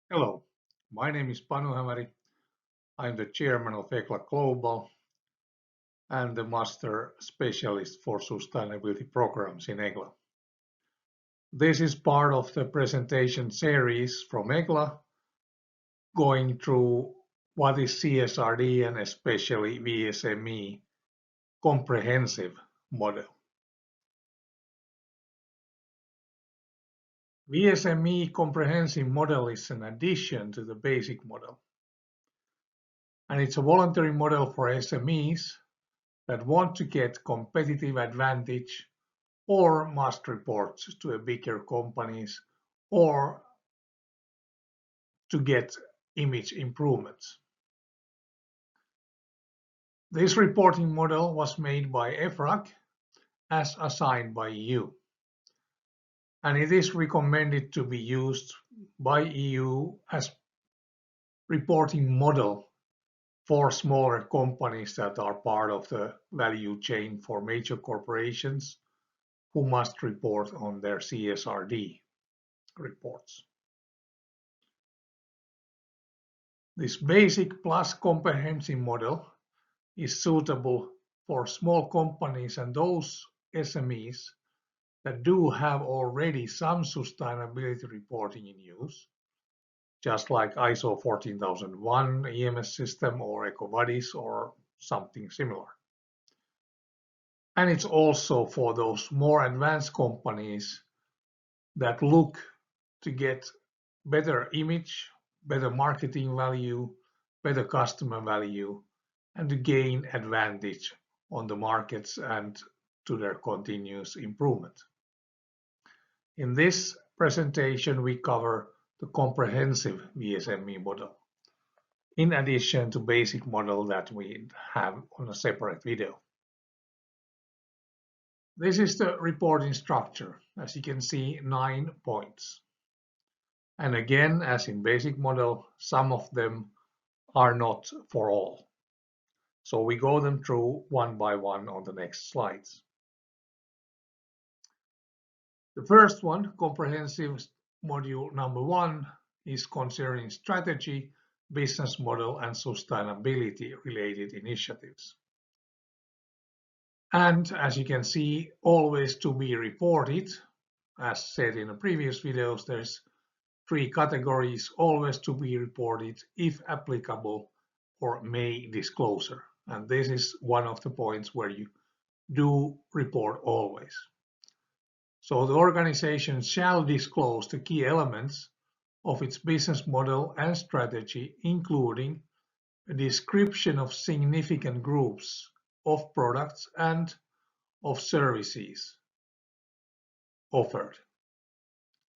Hello, my name is Panu Hämäri. I'm the chairman of EGLA Global and the master specialist for sustainability programs in EGLA. This is part of the presentation series from EGLA going through what is CSRD and especially VSME comprehensive model. VSME comprehensive model is an addition to the basic model, and it's a voluntary model for SMEs that want to get competitive advantage or must report to a bigger companies or to get image improvements. This reporting model was made by EFRAG as assigned by EU, and it is recommended to be used by EU as reporting model for smaller companies that are part of the value chain for major corporations who must report on their CSRD reports. This basic plus comprehensive model is suitable for small companies and those SMEs that do have already some sustainability reporting in use, just like ISO 14001 EMS system or EcoVadis or something similar. And it's also for those more advanced companies that look to get better image, better marketing value, better customer value, and to gain advantage on the markets and to their continuous improvement. In this presentation, we cover the comprehensive VSME model, in addition to basic model that we have on a separate video. This is the reporting structure. As you can see, 9 points. And again, as in basic model, some of them are not for all. So we go them through one by one on the next slides. The first one, comprehensive module number 1, is concerning strategy, business model, and sustainability related initiatives. And as you can see, always to be reported, as said in the previous videos, there's 3 categories, always to be reported, if applicable, or may disclosure. And this is one of the points where you do report always. So the organization shall disclose the key elements of its business model and strategy, including a description of significant groups of products and of services offered,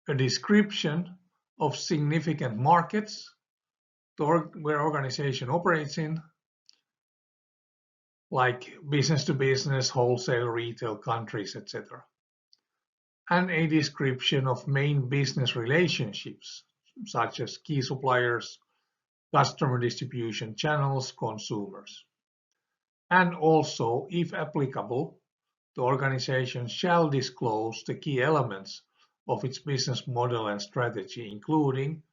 a description of significant markets where organization operates in, like business to business, wholesale, retail, countries, etc. And a description of main business relationships, such as key suppliers, customer distribution channels, consumers. And also, if applicable, the organization shall disclose the key elements of its business model and strategy, including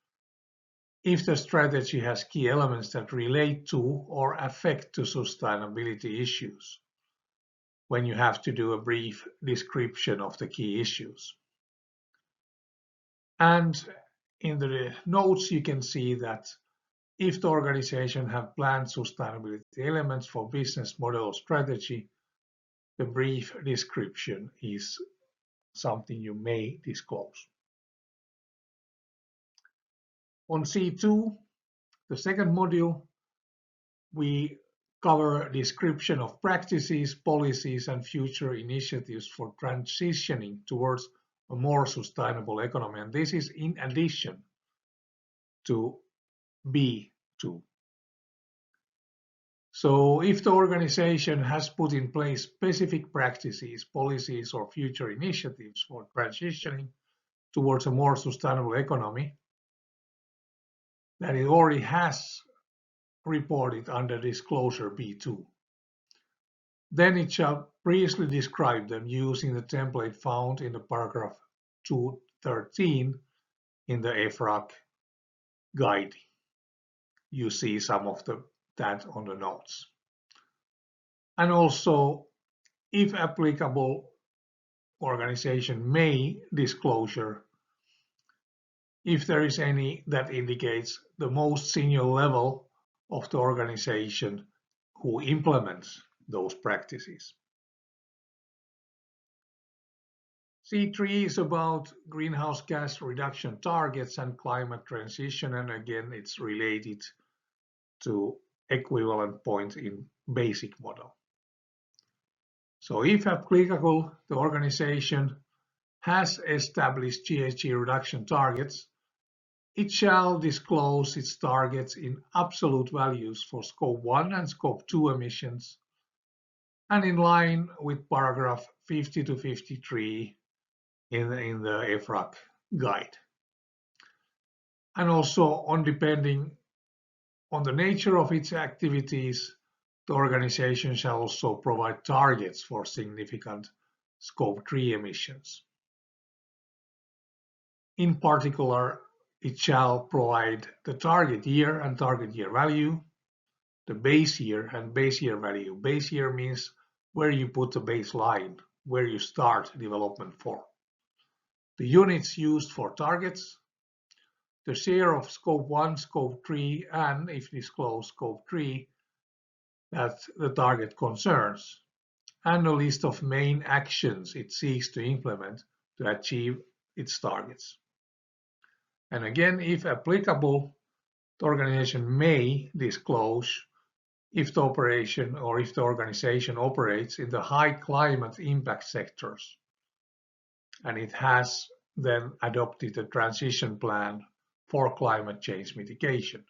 if the strategy has key elements that relate to or affect to sustainability issues, when you have to do a brief description of the key issues. And in the notes, you can see that if the organization have planned sustainability elements for business model strategy, the brief description is something you may disclose. On C2, the second module, we cover description of practices, policies, and future initiatives for transitioning towards a more sustainable economy. And this is in addition to B2. So if the organization has put in place specific practices, policies, or future initiatives for transitioning towards a more sustainable economy, that it already has reported under disclosure B2, then it shall briefly describe them using the template found in the paragraph 213 in the EFRAG guide. You see some of that on the notes. And also, if applicable, organization may disclosure if there is any that indicates the most senior level of the organization who implements those practices. C3 is about greenhouse gas reduction targets and climate transition, and again it's related to equivalent point in basic model. So if applicable, the organization has established GHG reduction targets, it shall disclose its targets in absolute values for Scope 1 and Scope 2 emissions, and in line with paragraph 50 to 53 in the EFRAG guide. And also, on depending on the nature of its activities, the organization shall also provide targets for significant Scope 3 emissions. In particular, it shall provide the target year and target year value, the base year and base year value. Base year means where you put the baseline, where you start development for. The units used for targets, the share of Scope 1, Scope 3, and if disclosed, Scope 3 that the target concerns, and a list of main actions it seeks to implement to achieve its targets. And again, if applicable, the organization may disclose if the operation or if the organization operates in the high climate impact sectors, and it has then adopted a transition plan for climate change mitigation.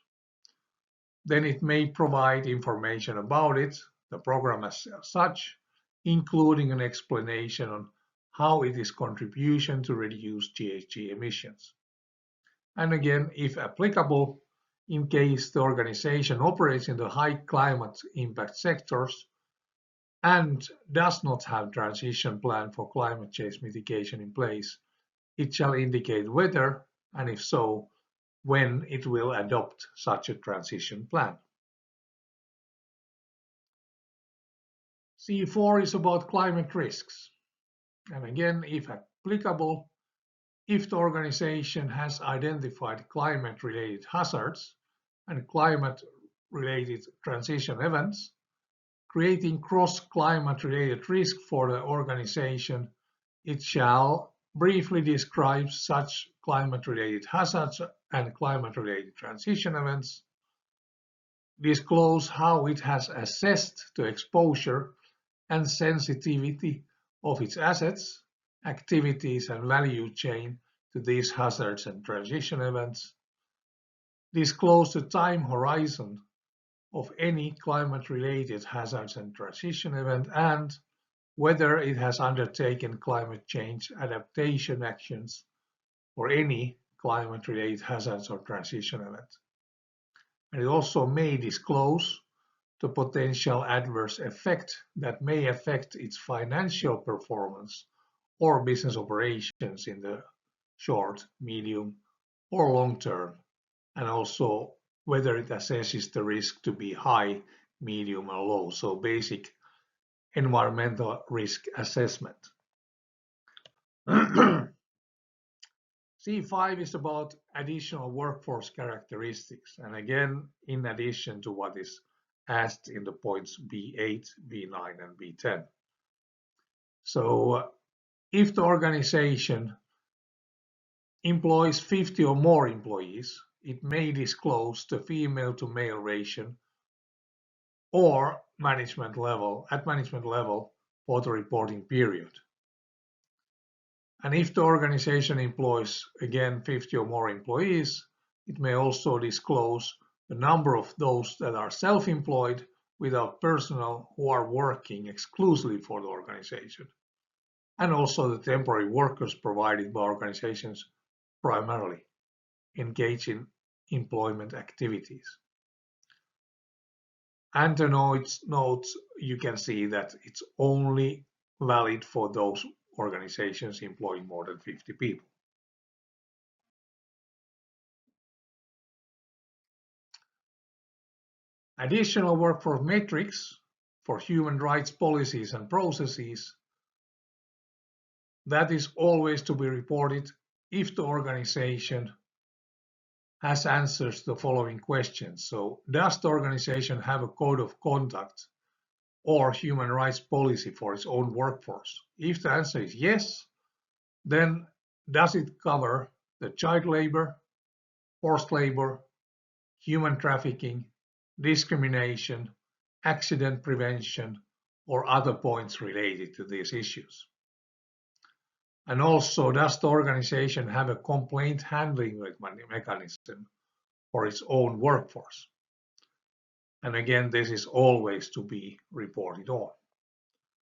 Then it may provide information about it, the program as such, including an explanation on how it is contribution to reduce GHG emissions. And again, if applicable, in case the organization operates in the high climate impact sectors and does not have transition plan for climate change mitigation in place, it shall indicate whether, and if so, when it will adopt such a transition plan. C4 is about climate risks. And again, if applicable, if the organization has identified climate-related hazards and climate-related transition events, creating cross-climate-related risk for the organization, it shall briefly describe such climate-related hazards and climate-related transition events, disclose how it has assessed the exposure and sensitivity of its assets, activities and value chain to these hazards and transition events, disclose the time horizon of any climate-related hazards and transition event, and whether it has undertaken climate change adaptation actions for any climate-related hazards or transition event. And it also may disclose the potential adverse effect that may affect its financial performance or business operations in the short, medium, or long term, and also whether it assesses the risk to be high, medium, or low. So basic environmental risk assessment. C5 is about additional workforce characteristics, and again, in addition to what is asked in the points B8, B9, and B10. So if the organization employs 50 or more employees, it may disclose the female to male ratio or at management level for the reporting period. And if the organization employs, again, 50 or more employees, it may also disclose the number of those that are self-employed without personnel who are working exclusively for the organization, and also the temporary workers provided by organizations primarily engage in employment activities. And the notes, you can see that it's only valid for those organizations employing more than 50 people. Additional workforce metrics for human rights policies and processes, that is always to be reported if the organization has answers to the following questions. So, does the organization have a code of conduct or human rights policy for its own workforce? If the answer is yes, then does it cover the child labor, forced labor, human trafficking, discrimination, accident prevention, or other points related to these issues? And also, does the organization have a complaint handling mechanism for its own workforce? And again, this is always to be reported on.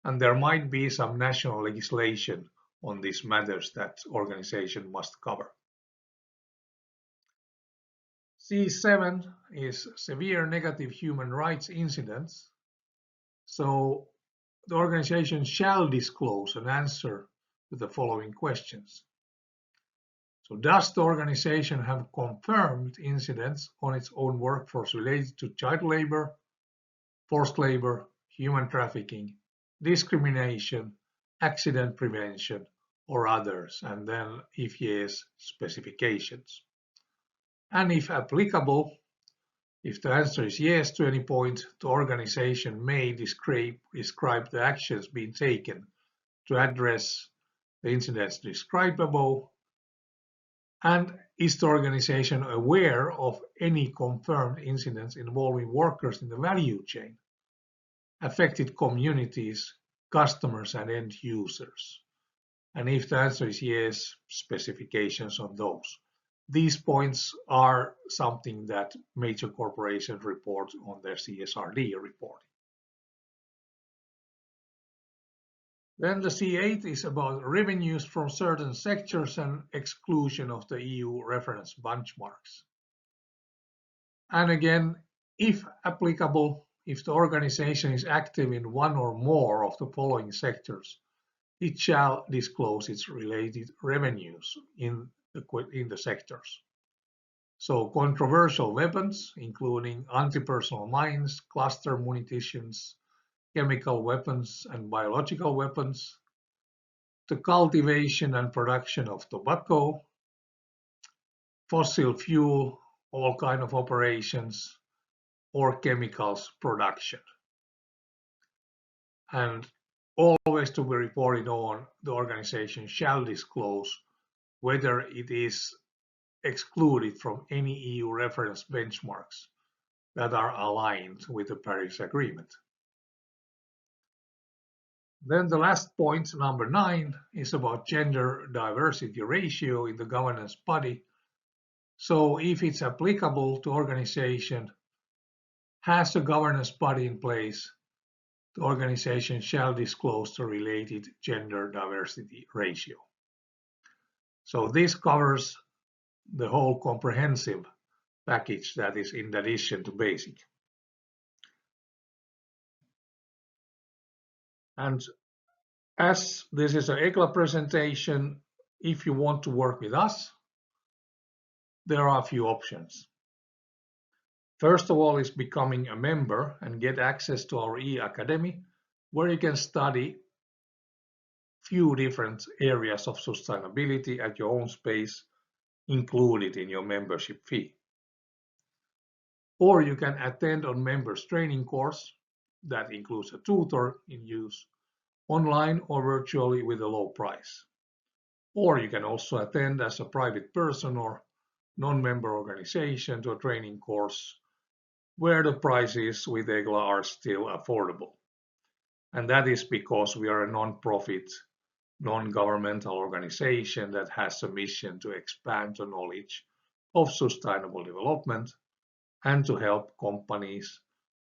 And there might be some national legislation on these matters that organization must cover. C7 is severe negative human rights incidents. So the organization shall disclose an answer to the following questions. So does the organization have confirmed incidents on its own workforce related to child labor, forced labor, human trafficking, discrimination, accident prevention, or others? And then, if yes, specifications. And if applicable, if the answer is yes to any point, the organization may describe the actions being taken to address the incidents described above. And is the organization aware of any confirmed incidents involving workers in the value chain, affected communities, customers, and end users? And if the answer is yes, specifications on those. These points are something that major corporations report on their CSRD reporting. Then the C8 is about revenues from certain sectors and exclusion of the EU reference benchmarks. And again, if applicable, if the organization is active in one or more of the following sectors, it shall disclose its related revenues in the sectors. So controversial weapons, including anti-personnel mines, cluster munitions, chemical weapons and biological weapons, the cultivation and production of tobacco, fossil fuel, all kind of operations, or chemicals production. And always to be reported on, the organization shall disclose whether it is excluded from any EU reference benchmarks that are aligned with the Paris Agreement. Then the last point, number 9, is about gender diversity ratio in the governance body. So if it's applicable to organization has a governance body in place, the organization shall disclose the related gender diversity ratio. So this covers the whole comprehensive package that is in addition to basic. And as this is an EGLA presentation, if you want to work with us, there are a few options. First of all is becoming a member and get access to our e-academy, where you can study few different areas of sustainability at your own space, included in your membership fee. Or you can attend on members training course that includes a tutor in use online or virtually with a low price. Or you can also attend as a private person or non-member organization to a training course where the prices with EGLA are still affordable. And that is because we are a non-profit, non-governmental organization that has a mission to expand the knowledge of sustainable development and to help companies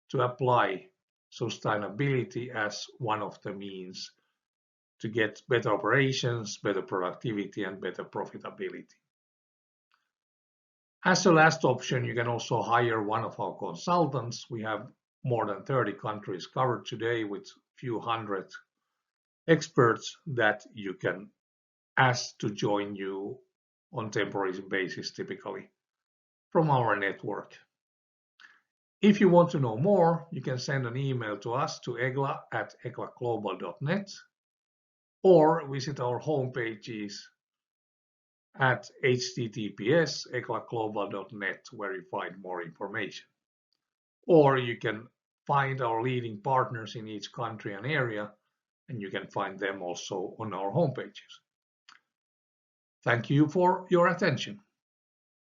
to apply sustainability as one of the means to get better operations, better productivity, and better profitability. As a last option, you can also hire one of our consultants. We have more than 30 countries covered today with a few hundred experts that you can ask to join you on temporary basis, typically from our network. If you want to know more, you can send an email to us to egla@eglaglobal.net or visit our homepages at https://eglaglobal.net, where you find more information. Or you can find our leading partners in each country and area, and you can find them also on our homepages. Thank you for your attention.